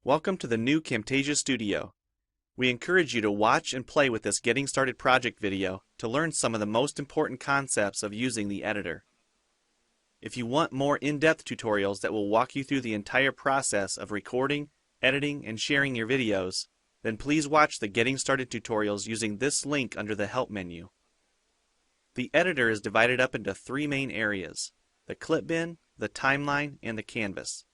Welcome to the new Camtasia Studio. We encourage you to watch and play with this Getting Started project video to learn some of the most important concepts of using the editor. If you want more in-depth tutorials that will walk you through the entire process of recording, editing, and sharing your videos, then please watch the Getting Started tutorials using this link under the Help menu. The editor is divided up into three main areas: the clip bin, the timeline, and the canvas.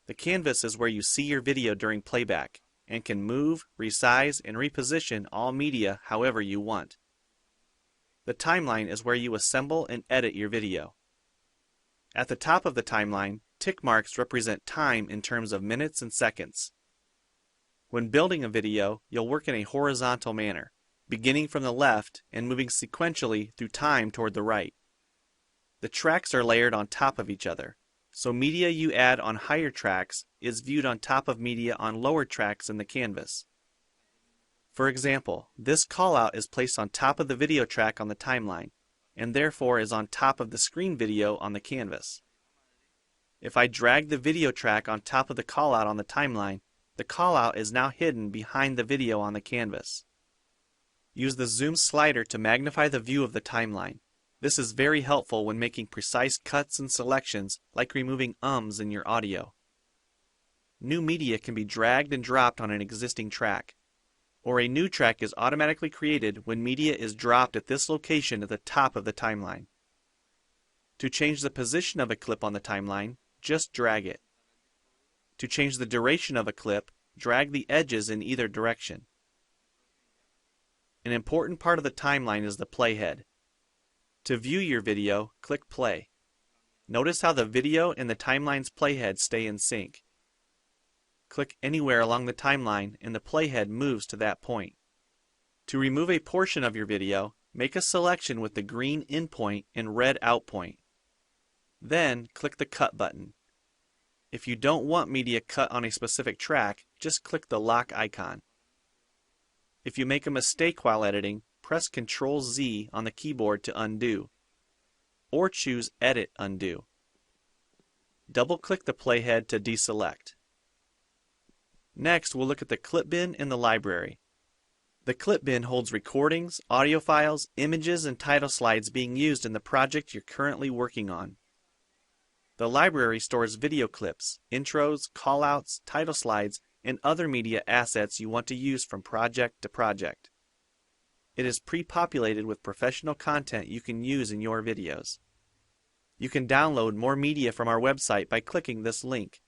The canvas is where you see your video during playback and can move, resize, and reposition all media however you want. The timeline is where you assemble and edit your video. At the top of the timeline, tick marks represent time in terms of minutes and seconds. When building a video, you'll work in a horizontal manner, beginning from the left and moving sequentially through time toward the right. The tracks are layered on top of each other, so media you add on higher tracks is viewed on top of media on lower tracks in the canvas. For example, this callout is placed on top of the video track on the timeline, and therefore is on top of the screen video on the canvas. If I drag the video track on top of the callout on the timeline, the callout is now hidden behind the video on the canvas. Use the zoom slider to magnify the view of the timeline. This is very helpful when making precise cuts and selections, like removing ums in your audio. New media can be dragged and dropped on an existing track, or a new track is automatically created when media is dropped at this location at the top of the timeline. To change the position of a clip on the timeline, just drag it. To change the duration of a clip, drag the edges in either direction. An important part of the timeline is the playhead. To view your video, click play. Notice how the video and the timeline's playhead stay in sync. Click anywhere along the timeline and the playhead moves to that point. To remove a portion of your video, make a selection with the green in point and red out point. Then click the cut button. If you don't want media cut on a specific track, just click the lock icon. If you make a mistake while editing, press Ctrl-Z on the keyboard to undo, or choose Edit Undo. Double-click the playhead to deselect. Next, we'll look at the clip bin in the library. The clip bin holds recordings, audio files, images, and title slides being used in the project you're currently working on. The library stores video clips, intros, callouts, title slides, and other media assets you want to use from project to project. It is pre-populated with professional content you can use in your videos. You can download more media from our website by clicking this link.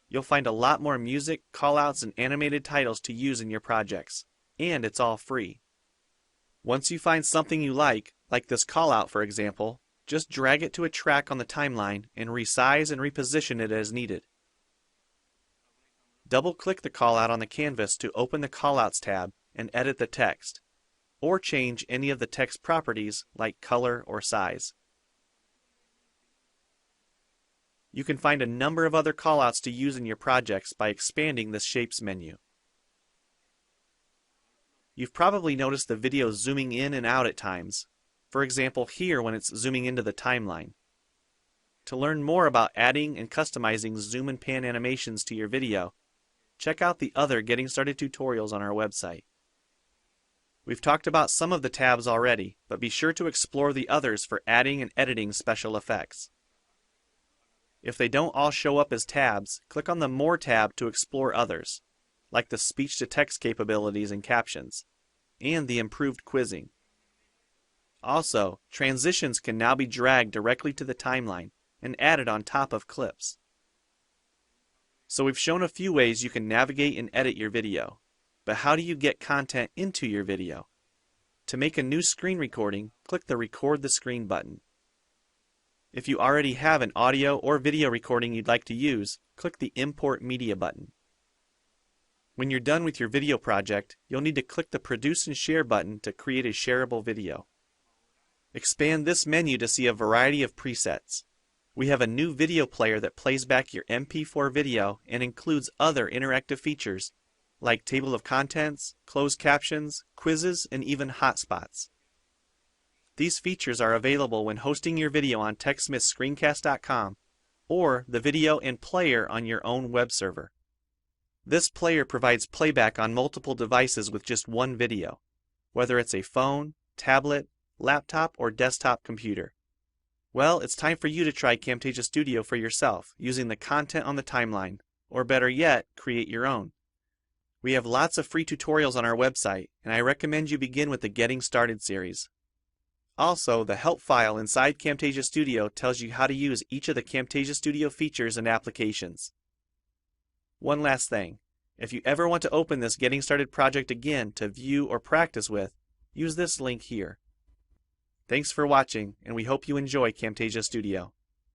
You'll find a lot more music, callouts, and animated titles to use in your projects, and it's all free. Once you find something you like this callout for example, just drag it to a track on the timeline and resize and reposition it as needed. Double-click the callout on the canvas to open the Callouts tab and edit the text, or change any of the text properties like color or size. You can find a number of other callouts to use in your projects by expanding the Shapes menu. You've probably noticed the video zooming in and out at times, for example here when it's zooming into the timeline. To learn more about adding and customizing zoom and pan animations to your video, check out the other Getting Started tutorials on our website. We've talked about some of the tabs already, but be sure to explore the others for adding and editing special effects. If they don't all show up as tabs, click on the More tab to explore others, like the speech-to-text capabilities and captions, and the improved quizzing. Also, transitions can now be dragged directly to the timeline and added on top of clips. So we've shown a few ways you can navigate and edit your video. But how do you get content into your video? To make a new screen recording, click the Record the Screen button. If you already have an audio or video recording you'd like to use, click the Import Media button. When you're done with your video project, you'll need to click the Produce and Share button to create a shareable video. Expand this menu to see a variety of presets. We have a new video player that plays back your MP4 video and includes other interactive features like table of contents, closed captions, quizzes, and even hotspots. These features are available when hosting your video on TechSmithScreencast.com or the video and player on your own web server. This player provides playback on multiple devices with just one video, whether it's a phone, tablet, laptop, or desktop computer. Well, it's time for you to try Camtasia Studio for yourself using the content on the timeline, or better yet, create your own. We have lots of free tutorials on our website, and I recommend you begin with the Getting Started series. Also, the help file inside Camtasia Studio tells you how to use each of the Camtasia Studio features and applications. One last thing, if you ever want to open this Getting Started project again to view or practice with, use this link here. Thanks for watching, and we hope you enjoy Camtasia Studio.